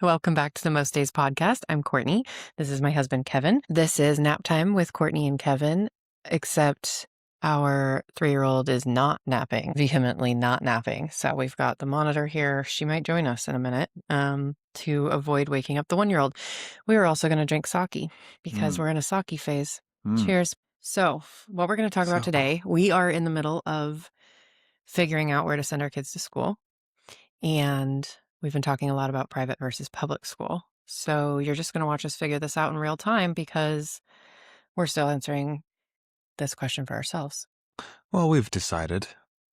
Welcome back to the Most Days podcast. I'm Courtney. This is my husband, Kevin. This is Naptime with Courtney and Kevin, except our 3-year-old is not napping, vehemently not napping. So we've got the monitor here. She might join us in a minute to avoid waking up the 1-year-old. We are also going to drink sake because we're in a sake phase. Cheers. So what we're going to talk about today, we are in the middle of figuring out where to send our kids to school. And we've been talking a lot about private versus public school. So you're just going to watch us figure this out in real time because we're still answering this question for ourselves. Well, we've decided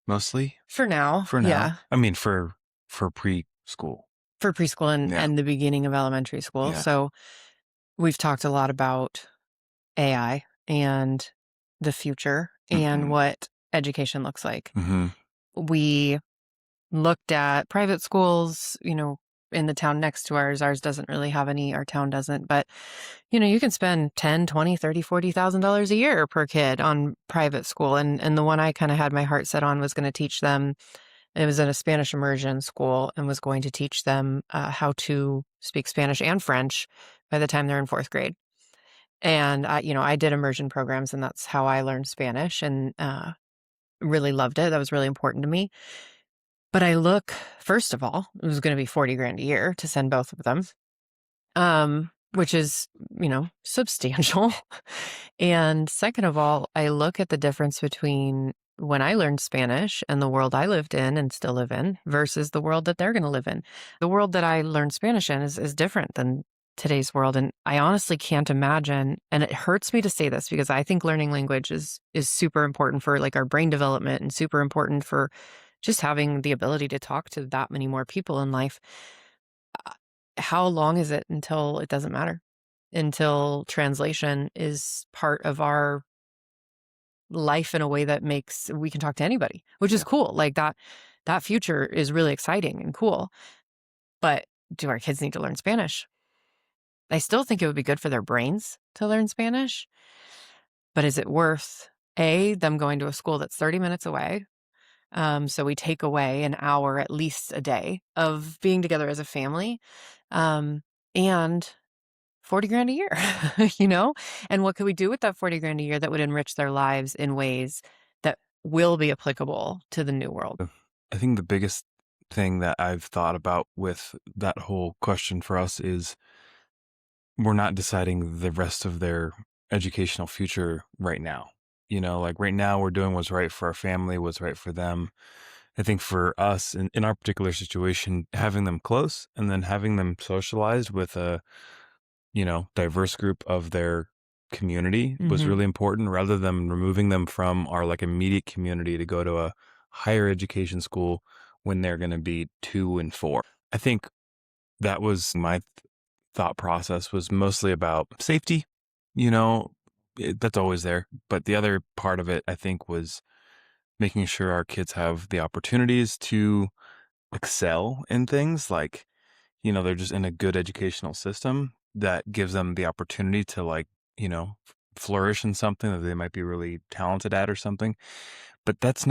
mostly. For now. Yeah. I mean, for preschool. For preschool and the beginning of elementary school. Yeah. So we've talked a lot about AI and the future and what education looks like. We looked at private schools, in the town next to ours. Ours doesn't really have any, our town doesn't, but you can spend $10, $20, $30, $40,000 a year per kid on private school. And the one I kind of had my heart set on was going to teach them, it was in a Spanish immersion school and was going to teach them how to speak Spanish and French by the time they're in 4th grade. And I did immersion programs and that's how I learned Spanish and really loved it. That was really important to me. But I look, first of all, it was going to be $40,000 a year to send both of them, which is, substantial. And second of all, I look at the difference between when I learned Spanish and the world I lived in and still live in versus the world that they're going to live in. The world that I learned Spanish in is different than today's world. And I honestly can't imagine, and it hurts me to say this because I think learning language is super important for like our brain development and super important for just having the ability to talk to that many more people in life. How long is it until it doesn't matter? Until translation is part of our life in a way that makes we can talk to anybody, which is cool. Like that future is really exciting and cool. But do our kids need to learn Spanish? I still think it would be good for their brains to learn Spanish. But is it worth, them going to a school that's 30 minutes away? So we take away an hour at least a day of being together as a family, and $40,000 a year, And what could we do with that $40,000 a year that would enrich their lives in ways that will be applicable to the new world? I think the biggest thing that I've thought about with that whole question for us is we're not deciding the rest of their educational future right now. Like right now we're doing what's right for our family, what's right for them. I think for us in our particular situation, having them close and then having them socialized with a, diverse group of their community was really important rather than removing them from our like immediate community to go to a higher education school when they're going to be 2 and 4. I think that was my thought process was mostly about safety, that's always there. But the other part of it, I think, was making sure our kids have the opportunities to excel in things like, they're just in a good educational system that gives them the opportunity to flourish in something that they might be really talented at or something. But that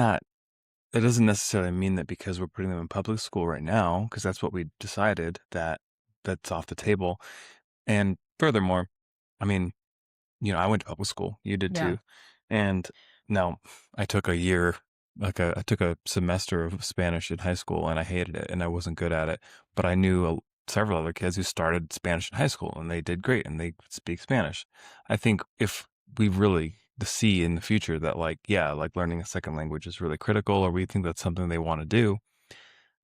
doesn't necessarily mean that because we're putting them in public school right now, because that's what we decided that's off the table. And furthermore, I mean, I went to public school. You did too. And now I took a year, I took a semester of Spanish in high school and I hated it and I wasn't good at it. But I knew several other kids who started Spanish in high school and they did great and they speak Spanish. I think if we really see in the future that learning a second language is really critical or we think that's something they want to do,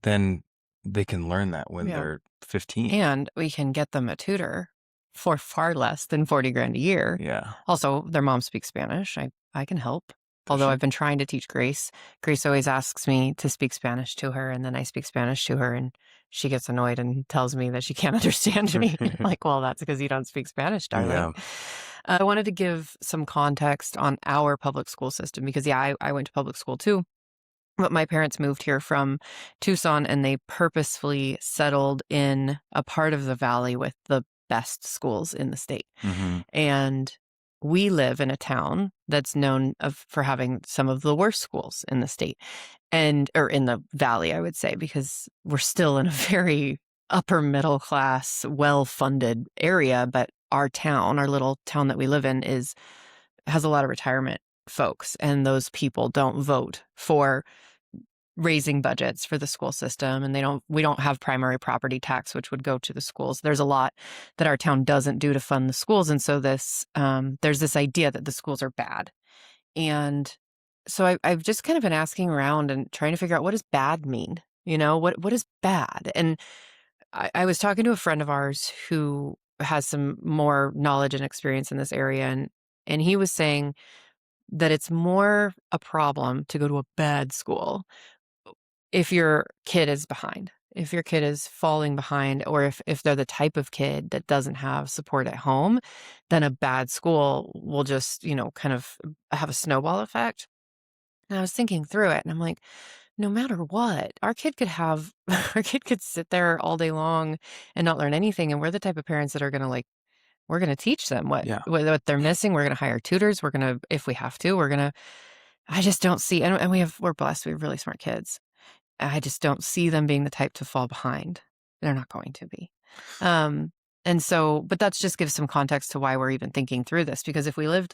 then they can learn that when they're 15. And we can get them a tutor for far less than $40,000 a year. Yeah. Also, their mom speaks Spanish. I can help. Although I've been trying to teach Grace. Grace always asks me to speak Spanish to her, and then I speak Spanish to her, and she gets annoyed and tells me that she can't understand me. Like, well, that's because you don't speak Spanish, darling. Yeah. I wanted to give some context on our public school system because, I went to public school too. But my parents moved here from Tucson, and they purposefully settled in a part of the valley with the best schools in the state. And we live in a town that's known for having some of the worst schools in the state or in the valley, I would say, because we're still in a very upper middle class, well-funded area, but our little town that we live in has a lot of retirement folks, and those people don't vote for raising budgets for the school system, and we don't have primary property tax, which would go to the schools. There's a lot that our town doesn't do to fund the schools, and so there's this idea that the schools are bad. And so I've just kind of been asking around and trying to figure out, what does bad mean? What is bad? And I was talking to a friend of ours who has some more knowledge and experience in this area, and he was saying that it's more a problem to go to a bad school if your kid is behind, if your kid is falling behind, or if they're the type of kid that doesn't have support at home, then a bad school will just, kind of have a snowball effect. And I was thinking through it, and I'm like, no matter what, our kid could have, our kid could sit there all day long and not learn anything. And we're the type of parents that are going to we're going to teach them Yeah. what they're missing. We're going to hire tutors. We're going to, if we have to, I just don't see, and we're blessed. We have really smart kids. I just don't see them being the type to fall behind. They're not going to be. And so, but that's just gives some context to why we're even thinking through this. Because if we live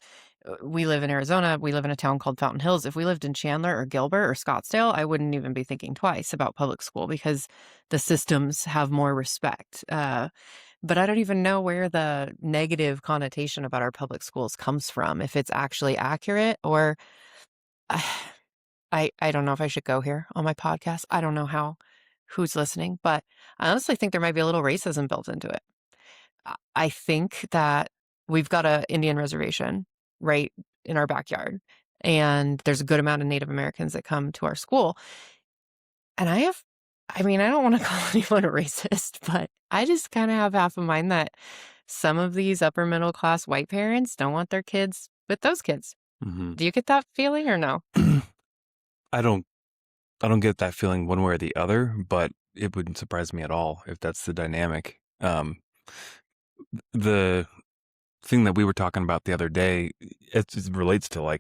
in Arizona, we live in a town called Fountain Hills. If we lived in Chandler or Gilbert or Scottsdale, I wouldn't even be thinking twice about public school, because the systems have more respect. But I don't even know where the negative connotation about our public schools comes from, if it's actually accurate, or I don't know if I should go here on my podcast. I don't know who's listening, but I honestly think there might be a little racism built into it. I think that we've got a Indian reservation right in our backyard, and there's a good amount of Native Americans that come to our school. And I don't want to call anyone a racist, but I just kind of have half a mind that some of these upper middle class white parents don't want their kids with those kids. Mm-hmm. Do you get that feeling or no? I don't get that feeling one way or the other, but it wouldn't surprise me at all if that's the dynamic. The thing that we were talking about the other day, it relates to,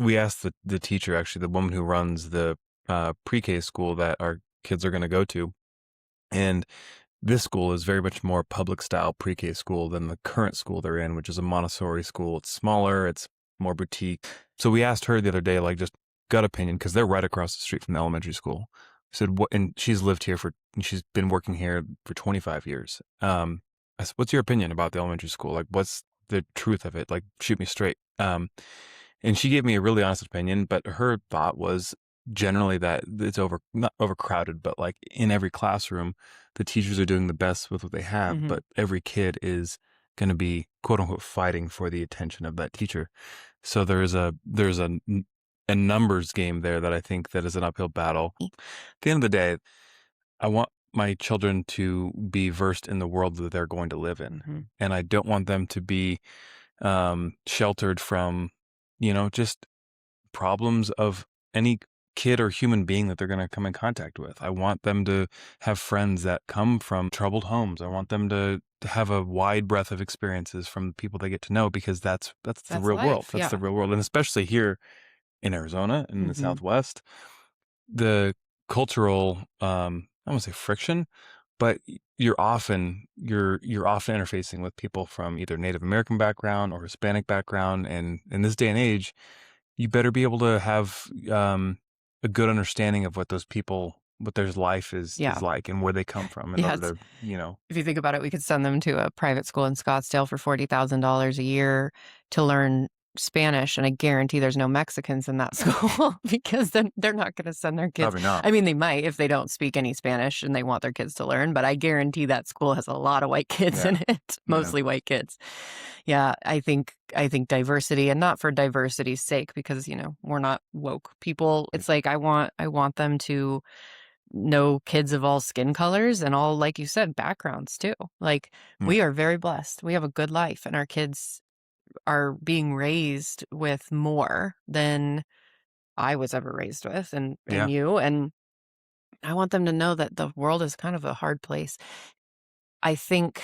we asked the teacher, actually the woman who runs the pre-K school that our kids are going to go to, and this school is very much more public style pre-K school than the current school they're in, which is a Montessori school. It's smaller, it's more boutique. So we asked her the other day, just gut opinion, because they're right across the street from the elementary school. I said, what? And she's lived here she's been working here for 25 years. I said, what's your opinion about the elementary school? What's the truth of it? Shoot me straight. And she gave me a really honest opinion, but her thought was generally that it's not overcrowded, but in every classroom, the teachers are doing the best with what they have, Mm-hmm. but every kid is going to be quote unquote fighting for the attention of that teacher. So there's a numbers game there that I think that is an uphill battle. At the end of the day, I want my children to be versed in the world that they're going to live in. Mm-hmm. And I don't want them to be sheltered from, just problems of any kid or human being that they're going to come in contact with. I want them to have friends that come from troubled homes. I want them to have a wide breadth of experiences from people they get to know, because that's the real life, world. That's yeah. the real world. And especially here in Arizona and in the Mm-hmm. Southwest, the cultural, I won't say friction, but you're often interfacing with people from either Native American background or Hispanic background. And in this day and age, you better be able to have a good understanding of what their life is like and where they come from in order to, If you think about it, we could send them to a private school in Scottsdale for $40,000 a year to learn Spanish, and I guarantee there's no Mexicans in that school, because then they're not going to send their kids. Probably not. I mean, they might if they don't speak any Spanish and they want their kids to learn, but I guarantee that school has a lot of white kids in it, mostly white kids. Yeah, I think diversity, and not for diversity's sake, because we're not woke people. It's I want them to know kids of all skin colors and all, like you said, backgrounds too. We are very blessed. We have a good life, and our kids are being raised with more than I was ever raised with, and you. And I want them to know that the world is kind of a hard place. I think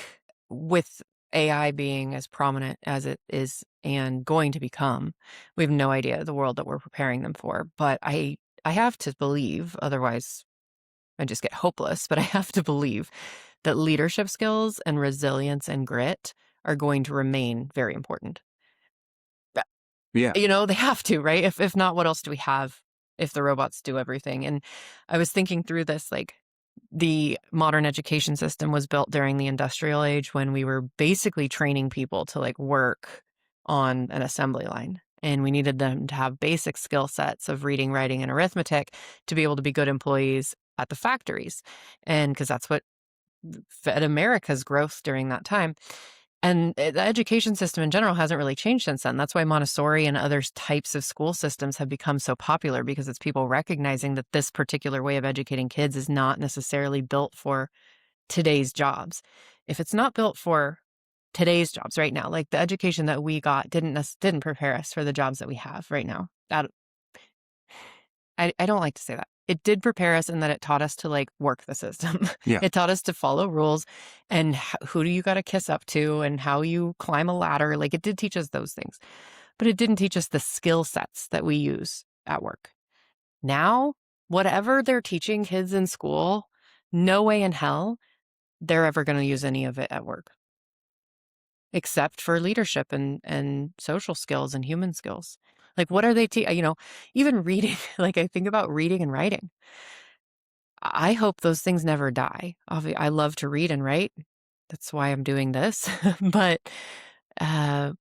with AI being as prominent as it is and going to become, we have no idea the world that we're preparing them for. But I have to believe, otherwise I just get hopeless, but I have to believe that leadership skills and resilience and grit are going to remain very important. Yeah. They have to, right? If not, what else do we have if the robots do everything? And I was thinking through this, like, the modern education system was built during the industrial age when we were basically training people to, like, work on an assembly line. And we needed them to have basic skill sets of reading, writing, and arithmetic to be able to be good employees at the factories. And because that's what fed America's growth during that time. And the education system in general hasn't really changed since then. That's why Montessori and other types of school systems have become so popular, because it's people recognizing that this particular way of educating kids is not necessarily built for today's jobs. If it's not built for today's jobs right now, like the education that we got didn't prepare us for the jobs that we have right now. I don't like to say that. It did prepare us in that it taught us to, like, work the system. Yeah. It taught us to follow rules and who do you gotta kiss up to and how you climb a ladder. Like, it did teach us those things, but it didn't teach us the skill sets that we use at work. Now, whatever they're teaching kids in school, no way in hell they're ever gonna use any of it at work, except for leadership and social skills and human skills. Like, what are they even reading, like, I think about reading and writing. I hope those things never die. I love to read and write. That's why I'm doing this. But uh,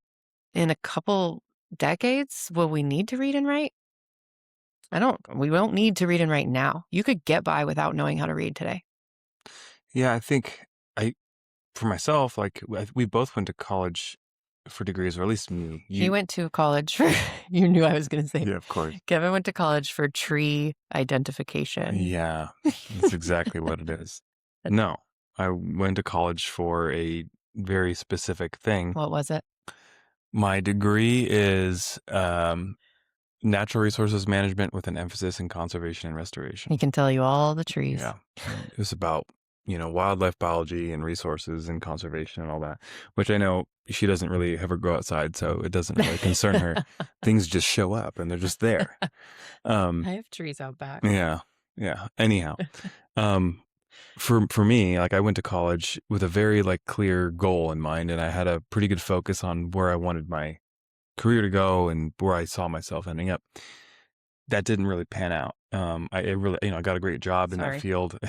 in a couple decades, will we need to read and write? We won't need to read and write now. You could get by without knowing how to read today. Yeah. I think for myself, like we both went to college for degrees, or at least me. He went to college for, you knew I was going to say. Yeah, of course. Kevin went to college for tree identification. Yeah, that's exactly what it is. No, I went to college for a very specific thing. What was it? My degree is natural resources management with an emphasis in conservation and restoration. He can tell you all the trees. Yeah, it was about wildlife biology and resources and conservation and all that, which I know she doesn't really ever go outside, so it doesn't really concern her. Things just show up and they're just there. I have trees out back. Yeah. Anyhow, for me, like I went to college with a very like clear goal in mind, and I had a pretty good focus on where I wanted my career to go and where I saw myself ending up. That didn't really pan out. I got a great job in that field.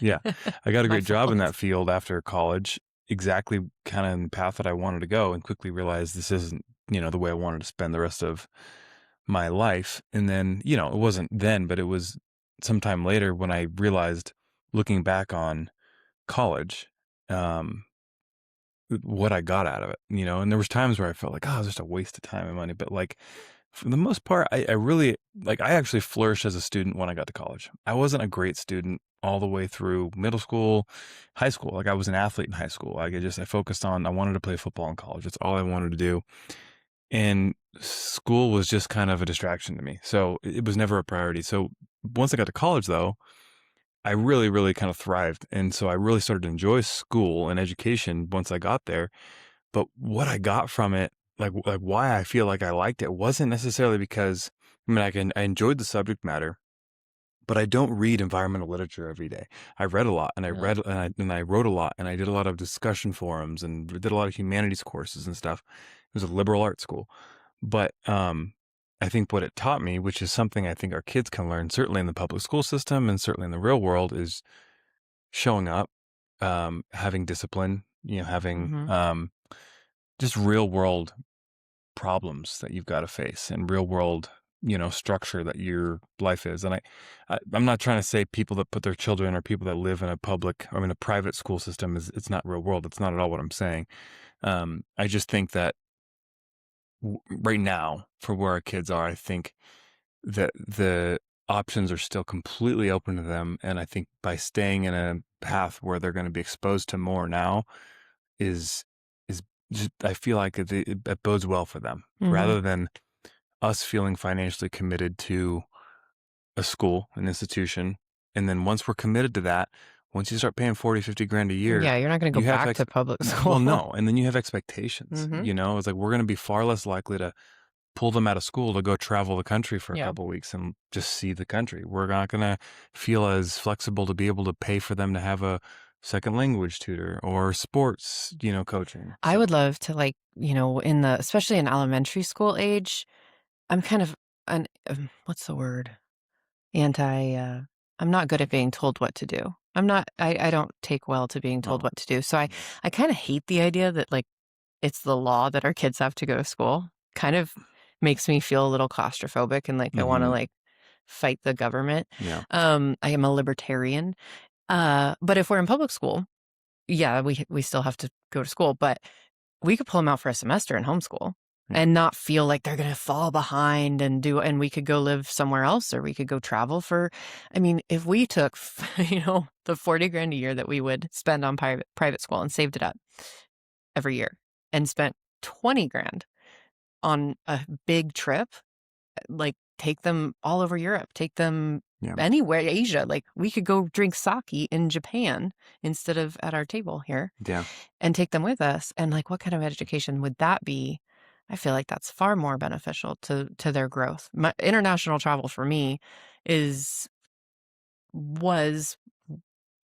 Yeah, I got a great job in that field after college, exactly kind of in the path that I wanted to go, and quickly realized this isn't, the way I wanted to spend the rest of my life. And then, it wasn't then, but it was sometime later when I realized, looking back on college, what I got out of it, and there was times where I felt like, oh, it was just a waste of time and money. But like, for the most part, I really, like, I actually flourished as a student when I got to college. I wasn't a great student all the way through middle school, high school. Like I was an athlete in high school. I focused on, I wanted to play football in college. That's all I wanted to do. And school was just kind of a distraction to me. So it was never a priority. So once I got to college, though, I really, really kind of thrived. And so I really started to enjoy school and education once I got there. But what I got from it, like why I feel like I liked it, wasn't necessarily because, I enjoyed the subject matter, but I don't read environmental literature every day. I read a lot, and I read and I wrote a lot, and I did a lot of discussion forums and did a lot of humanities courses and stuff. It was a liberal arts school. But I think what it taught me, which is something I think our kids can learn, certainly in the public school system and certainly in the real world, is showing up, having discipline, having just real world problems that you've got to face, and real world, structure that your life is. And I'm not trying to say people that put their children or people that live in a a private school system it's not real world. It's not at all what I'm saying. I just think that right now, for where our kids are, I think that the options are still completely open to them. And I think by staying in a path where they're going to be exposed to more now is just, I feel like it bodes well for them, rather than us feeling financially committed to a school, an institution. And then once we're committed to that, once you start paying 40, 50 grand a year, yeah, you're not going to go back to public school. Well, no. And then you have expectations, it's like, we're going to be far less likely to pull them out of school to go travel the country for a couple of weeks and just see the country. We're not going to feel as flexible to be able to pay for them to have a second language tutor or sports, coaching. I would So, love to, like, especially in elementary school age, I'm kind of what's the word? Anti, I'm not good at being told what to do. I don't take well to being told oh, what to do. So I yeah. I kinda hate the idea that, like, it's the law that our kids have to go to school. Kind of makes me feel a little claustrophobic and, like, I wanna, Hmm. like, fight the government. Yeah. I am a libertarian. But if we're in public school, yeah, we still have to go to school, but we could pull them out for a semester and homeschool Yeah. and not feel like they're gonna fall behind and we could go live somewhere else or we could go travel for I mean, if we took, the 40 grand a year that we would spend on private school and saved it up every year and spent 20 grand on a big trip, like, take them all over Europe, take them Yeah. anywhere, Asia, like, we could go drink sake in Japan instead of at our table here Yeah. and take them with us, and, like, what kind of education would that be? I feel like that's far more beneficial to their growth. My international travel for me is was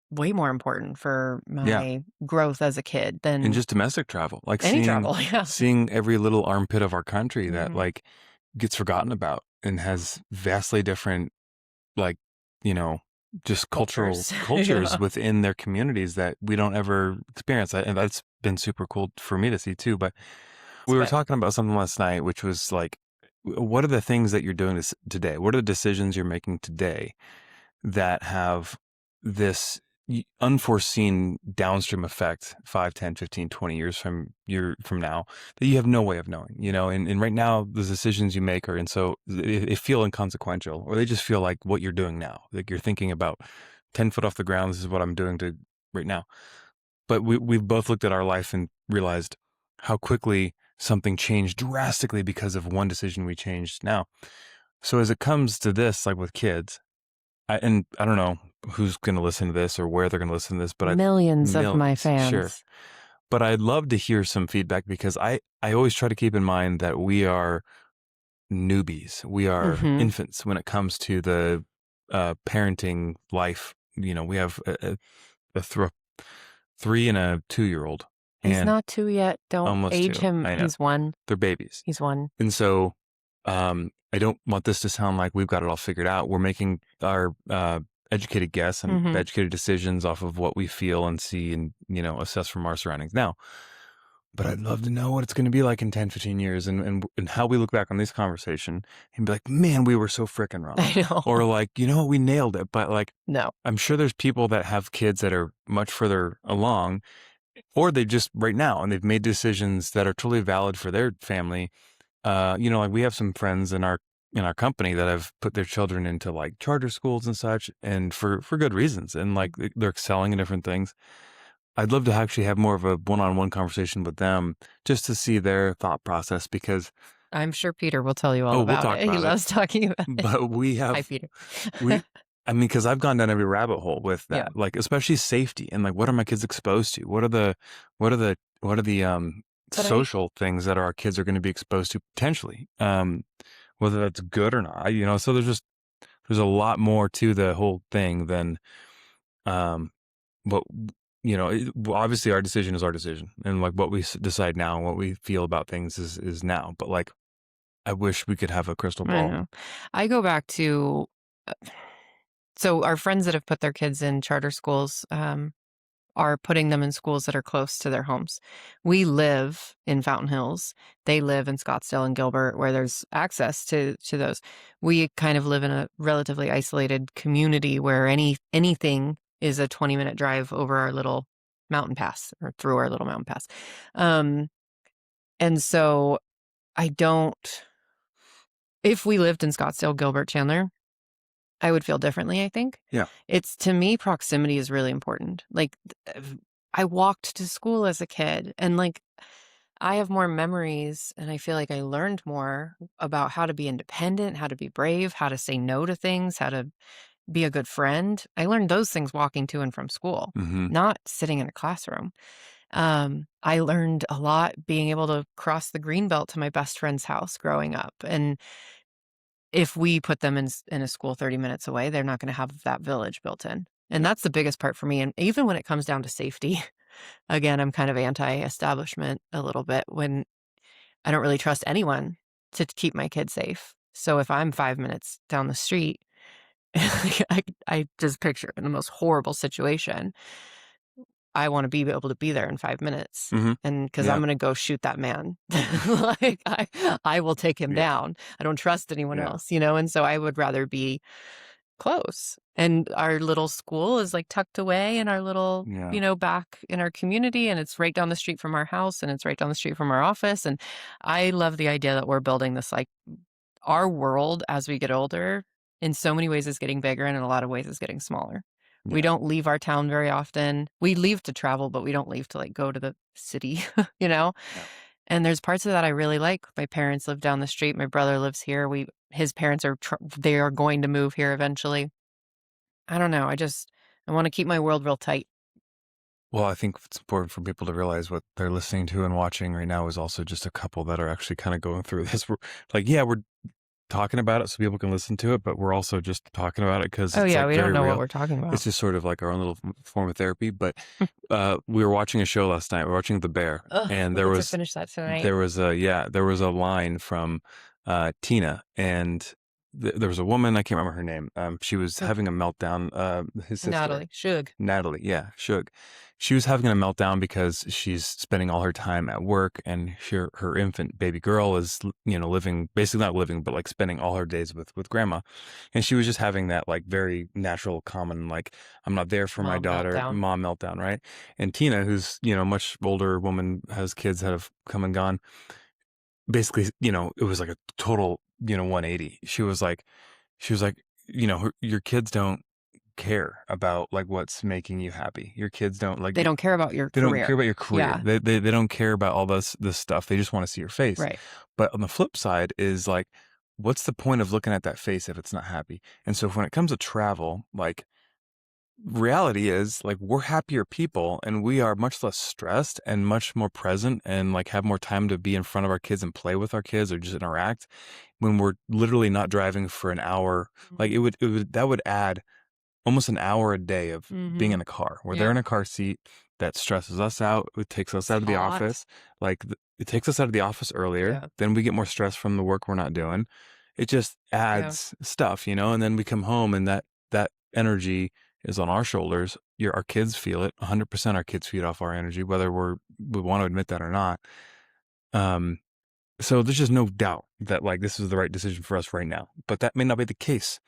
way more important for Yeah. my growth as a kid And than just domestic travel, like any seeing travel, yeah. seeing every little armpit of our country that Mhm. like gets forgotten about and has vastly different like, you know, just cultural Cultures. cultures Yeah. within their communities that we don't ever experience. And that's been super cool for me to see too. But we were But talking about something last night, which was like, what are the things that you're doing today? What are the decisions you're making today that have this unforeseen downstream effect 5, 10, 15, 20 years from now that you have no way of knowing, and right now the decisions you make are, and so they feel inconsequential, or they just feel like what you're doing now, like you're thinking about 10 foot off the ground, this is what I'm doing to right now. But we've both looked at our life and realized how quickly something changed drastically because of one decision we changed now. So as it comes to this, like with kids, and I don't know who's going to listen to this or where they're going to listen to this, but millions of my millions, sure. fans. But I'd love to hear some feedback because I always try to keep in mind that we are newbies. We are Mhm. infants when it comes to the parenting life. We have a 3 and a 2-year old He's and not 2 yet, don't almost age 2. him. I know He's 1. they're babies. He's 1. And so, I don't want this to sound like we've got it all figured out. We're making our educated guess and Mhm. educated decisions off of what we feel and see and, assess from our surroundings now. But I'd love to know what it's going to be like in 10, 15 years and how we look back on this conversation and be like, man, we were so freaking wrong. I know. Or like, we nailed it. But like, No. I'm sure there's people that have kids that are much further along, or they just right now and they've made decisions that are totally valid for their family. Like we have some friends in our company that have put their children into like charter schools and such, and for good reasons, and like they're excelling in different things. I'd love to actually have more of a one-on-one conversation with them just to see their thought process because I'm sure Peter will tell you all we'll about talk it. He about it, loves talking about it. but Hi, Peter. we I mean, because I've gone down every rabbit hole with Yeah. that, like especially safety and like what are my kids exposed to? What are the But I social things that our kids are going to be exposed to potentially? Whether that's good or not, so there's a lot more to the whole thing than um what well, obviously our decision is our decision, and like what we decide now and what we feel about things is now, but like I wish we could have a crystal I ball. know. I go back to uh, so our friends that have put their kids in charter schools, are putting them in schools that are close to their homes. We live in Fountain Hills. They live in Scottsdale and Gilbert, where there's access to those. We kind of live in a relatively isolated community where anything is a 20-minute drive over our little mountain pass or through our little mountain pass. Um, and so I don't if we lived in Scottsdale, Gilbert, Chandler, I would feel differently, I think. Yeah. It's to me, proximity is really important. Like, I walked to school as a kid, and like, I have more memories, and I feel like I learned more about how to be independent, how to be brave, how to say no to things, how to be a good friend. I learned those things walking to and from school, Hmm. not sitting in a classroom. I learned a lot being able to cross the green belt to my best friend's house growing up, and if we put them in a school 30 minutes away, they're not gonna have that village built in. And that's the biggest part for me. And even when it comes down to safety, again, I'm kind of anti-establishment a little bit when I don't really trust anyone to keep my kids safe. So if I'm 5 minutes down the street, I just picture in the most horrible situation. I want to be able to be there in 5 minutes. Mm-hmm. And because I'm Yeah. going to go shoot that man. Like I will take him Yeah. down. I don't trust anyone Yeah. else, you know? And so I would rather be close. And our little school is like tucked away in our little, Yeah. back in our community. And it's right down the street from our house and it's right down the street from our office. And I love the idea that we're building this like our world as we get older in so many ways is getting bigger and in a lot of ways is getting smaller. We Yeah. don't leave our town very often. We leave to travel, but we don't leave to like go to the city, you know? Yeah. And there's parts of that I really like. My parents live down the street. My brother lives here. His parents they are going to move here eventually. I don't know. I want to keep my world real tight. Well, I think it's important for people to realize what they're listening to and watching right now is also just a couple that are actually kind of going through this. We're like, yeah, we're talking about it so people can listen to it, but we're also just talking about it because Oh it's yeah, like we don't very know what real. we're talking about. It's just sort of like our own little form of therapy. But we were watching a show last night. We were watching The Bear, Ugh, and we get to finish that tonight. there was a line from Tina, and there was a woman, I can't remember her name. She was Ugh, having a meltdown. His sister. Natalie, Shug. Natalie, yeah, Shug. She was having a meltdown because she's spending all her time at work, and her infant baby girl is, living, basically not living, but like spending all her days with grandma. And she was just having that like very natural, common, like, I'm not there for my Mom daughter, meltdown. mom meltdown, right? And Tina, who's, much older woman, has kids that have come and gone. Basically, it was like a total, 180. She was like, your kids don't care about like what's making you happy. Your kids don't like They don't care about your they don't care career. about your career. Yeah, They don't care about all this stuff. They just want to see your face. right. But on the flip side is like, what's the point of looking at that face if it's not happy? And so when it comes to travel, like reality is like we're happier people and we are much less stressed and much more present and like have more time to be in front of our kids and play with our kids or just interact when we're literally not driving for an hour. Like that would add almost an hour a day of being Mm-hmm. in a car where they're Yep. in a car seat that stresses us out. It takes us It's out of the hot. office. Like it takes us out of the office earlier. Yeah. Then we get more stress from the work we're not doing. It just Yeah. adds stuff, and then we come home and that energy is on our shoulders. Our kids feel it. 100% our kids feed off our energy, whether we want to admit that or not. So there's just no doubt that like this is the right decision for us right now. But that may not be the case.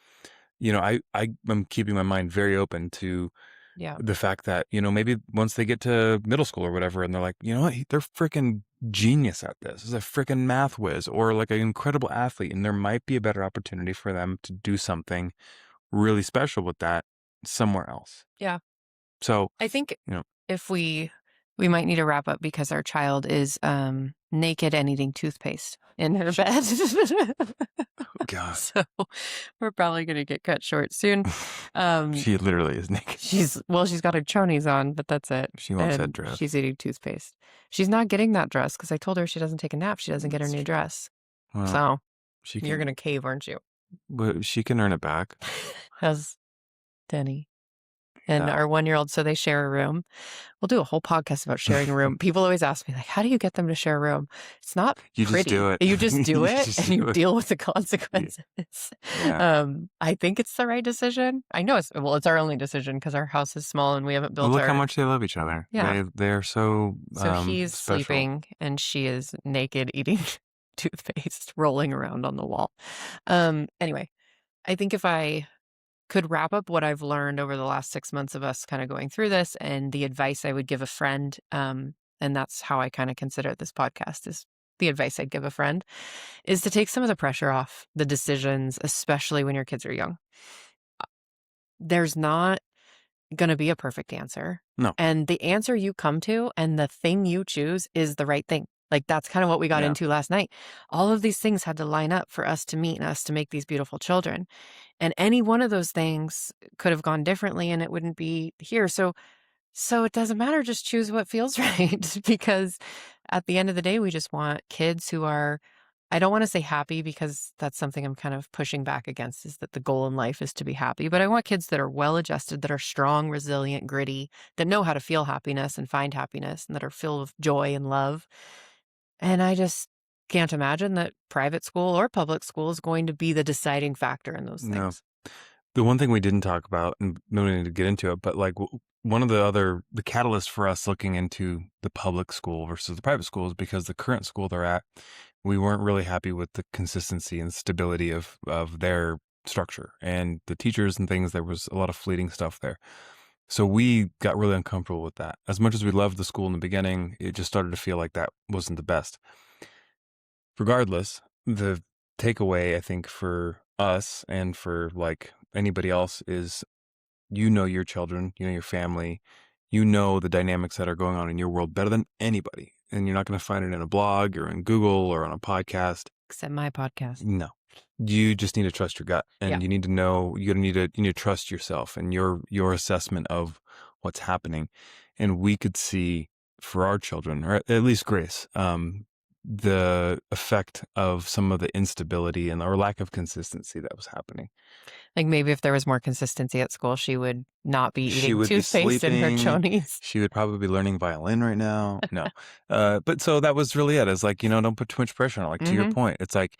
I'm keeping my mind very open to Yeah. the fact that, maybe once they get to middle school or whatever, and they're like, you know what, they're freaking genius at this. Is a freaking math whiz or like an incredible athlete. And there might be a better opportunity for them to do something really special with that somewhere else. Yeah. So, I think you know, if we might need to wrap up because our child is naked and eating toothpaste in her bed. oh God, So we're probably going to get cut short soon. she literally is naked. She's got her chonies on, but that's it. She wants that And dress. she's eating toothpaste. She's not getting that dress because I told her she doesn't take a nap. She doesn't get her That's new true. dress. Well, So she you're can, going to cave, aren't you? but she can earn it back. How's Denny? And Yeah. our 1-year-old, so they share a room. We'll do a whole podcast about sharing a room. People always ask me, like, how do you get them to share a room? It's not You just pretty. do it. You just do You it just and do you it. deal with the consequences. Yeah. I think it's the right decision. I know it's our only decision because our house is small and we haven't Well, built look our. how much they love each other. Yeah. They're so So he's special. sleeping and she is naked eating toothpaste, rolling around on the wall. Anyway, I think if I could wrap up what I've learned over the last 6 months of us kind of going through this and the advice I would give a friend, and that's how I kind of consider this podcast is the advice I'd give a friend, is to take some of the pressure off the decisions, especially when your kids are young. There's not going to be a perfect answer. No. And the answer you come to and the thing you choose is the right thing. Like that's kind of what we got Yeah. into last night. All of these things had to line up for us to meet and us to make these beautiful children. And any one of those things could have gone differently and it wouldn't be here. So it doesn't matter. Just choose what feels right because at the end of the day, we just want kids who are I don't want to say happy because that's something I'm kind of pushing back against, is that the goal in life is to be happy. But I want kids that are well adjusted, that are strong, resilient, gritty, that know how to feel happiness and find happiness, and that are filled with joy and love. And I just can't imagine that private school or public school is going to be the deciding factor in those No. things. The one thing we didn't talk about, and no need to get into it, but like one of the catalysts for us looking into the public school versus the private schools, because the current school they're at, we weren't really happy with the consistency and stability of their structure and the teachers and things. There was a lot of fleeting stuff there. So we got really uncomfortable with that. As much as we loved the school in the beginning, it just started to feel like that wasn't the best. Regardless, the takeaway, I think, for us and for like anybody else is, you know, your children, you know, your family, you know, the dynamics that are going on in your world better than anybody. And you're not going to find it in a blog or in Google or on a podcast. Except my podcast. No, you just need to trust your gut, and you need to know, you need to trust yourself and your assessment of what's happening. And we could see for our children, or at least Grace, the effect of some of the instability and or lack of consistency that was happening. Like maybe if there was more consistency at school, she would not be She eating would be toothpaste in her sleeping. chonies. She would probably be learning violin right now. No. But so that was really it. It's like, you know, don't put too much pressure on it. Like, to your point, it's like,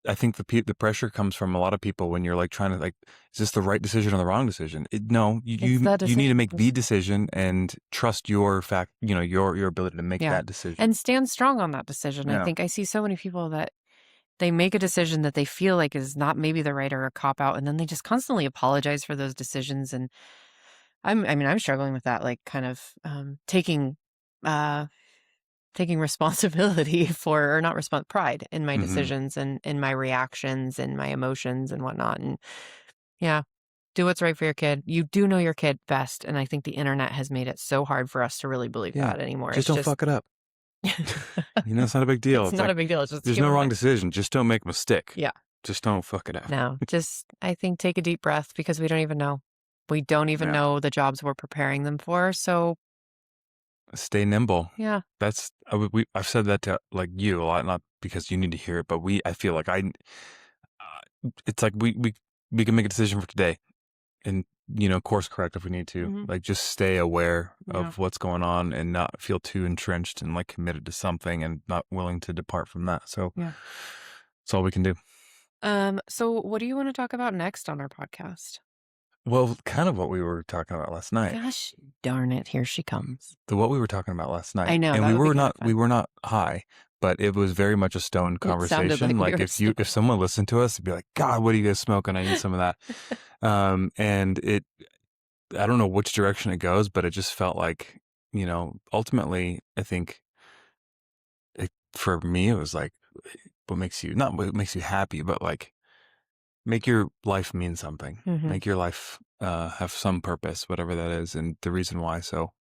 I think the pressure comes from a lot of people when you're like trying to like, is this the right decision or the wrong decision? No, It's the you need to decision. make the decision and trust your fact, you know, your ability to make Yeah. that decision. And stand strong on that decision. I Yeah. think I see so many people that they make a decision that they feel like is not maybe the right or a cop out, and then they just constantly apologize for those decisions. And I mean, I'm struggling with that, like kind of taking responsibility for, or not pride in my decisions and in my reactions and my emotions and whatnot. And yeah, do what's right for your kid. You do know your kid best, and I think the internet has made it so hard for us to really believe that anymore. Just don't fuck it up. You know, it's not a big deal. It's not a big deal. It's just there's no wrong decision. Just don't make a mistake. Yeah. Just don't fuck it up. No, just I think take a deep breath, because we don't even know. We don't even know the jobs we're preparing them for. So stay nimble. yeah. That's I've said that to like you a lot, not because you need to hear it, but I feel like it's like we can make a decision for today, and you know, course correct if we need to. Like, just stay aware of what's going on and not feel too entrenched and like committed to something and not willing to depart from that. So that's all we can do. So what do you want to talk about next on our podcast? Well, kind of what we were talking about last night. Gosh darn it, here she comes. What we were talking about last night. I know, and that we would be were kind of not we fun. were not high, but it was very much a stoned It sounded conversation. like we Like were if someone listened to us, it'd be like, God, what are you guys smoking? I need some of that. And I don't know which direction it goes, but it just felt like, you know, ultimately, I think for me, it was like, not what makes you happy, but like, make your life mean something. Make your life have some purpose, whatever that is, and the reason why. So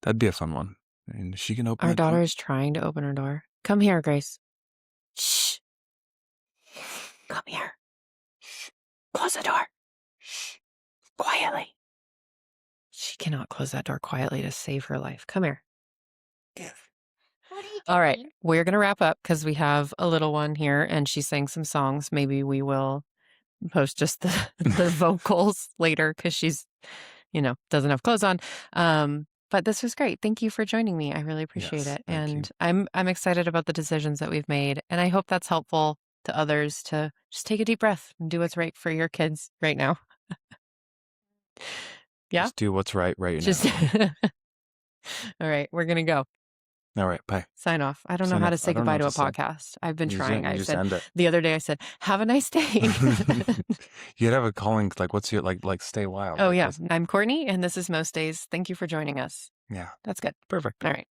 that'd be a fun one. And she can open Our that door. daughter is trying to open her door. Come here, Grace. Shh. Come here. Shh. Close the door. Shh. Quietly. She cannot close that door quietly to save her life. Come here. What are you All right, doing? we're going to wrap up because we have a little one here and she sang some songs. Maybe we will post just the vocals later because she's, you know, doesn't have clothes on. But this was great. Thank you for joining me. I really appreciate Yes, it. thank you. And I'm excited about the decisions that we've made. And I hope that's helpful to others to just take a deep breath and do what's right for your kids right now. Yeah? Just do what's right Just now. all right, we're gonna go. All right, bye. Sign off. I don't know Sign how to off. say I don't goodbye know to a what to say. podcast. I've been You trying. I just said end it. the other day, I said, have a nice day. You'd have a calling, like, what's your, like stay wild. Oh, like, yeah. what's- I'm Courtney, and this is Most Days. Thank you for joining us. Yeah. That's good. Perfect. All right.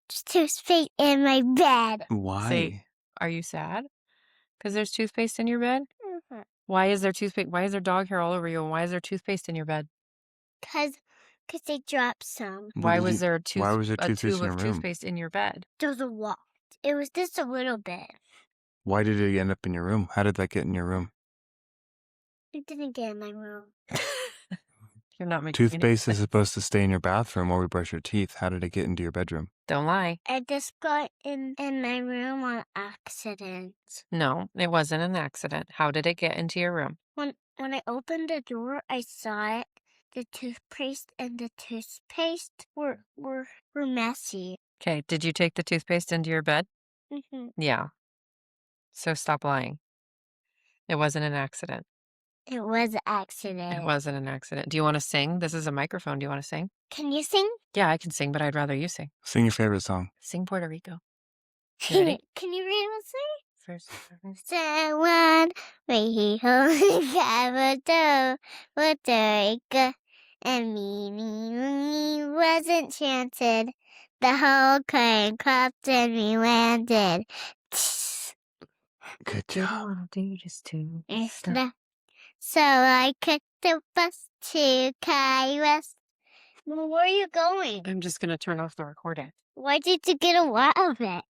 There's toothpaste in my bed. Why? Say, are you sad? Because there's toothpaste in your bed? Mhm. Why is there toothpaste? Why is there dog hair all over you? And why is there toothpaste in your bed? Cause they dropped some. What Why did was you- there a why was there a toothpaste tube in of your room? toothpaste in your bed? There was a lot. It was just a little bit. Why did it end up in your room? How did that get in your room? It didn't get in my room. You're not making any Toothpaste is sense. supposed to stay in your bathroom while we brush your teeth. How did it get into your bedroom? Don't lie. I just got in my room on accident. No, it wasn't an accident. How did it get into your room? When I opened the door, I saw it. The toothpaste and the toothpaste were messy. Okay, did you take the toothpaste into your bed? Mm-hmm. Yeah. So stop lying. It wasn't an accident. It was an accident. It wasn't an accident. Do you want to sing? This is a microphone. Do you want to sing? Can you sing? Yeah, I can sing, but I'd rather you sing. Sing your favorite song. Sing Puerto Rico. You ready? Can you read what sing? First. Someone we Puerto Rico, and me was enchanted. The whole crane clapped and we landed. Good Do you job. want to do just two? So I took the bus to Key West. Well, where are you going? I'm just going to turn off the recording. Why did you get a lot of it?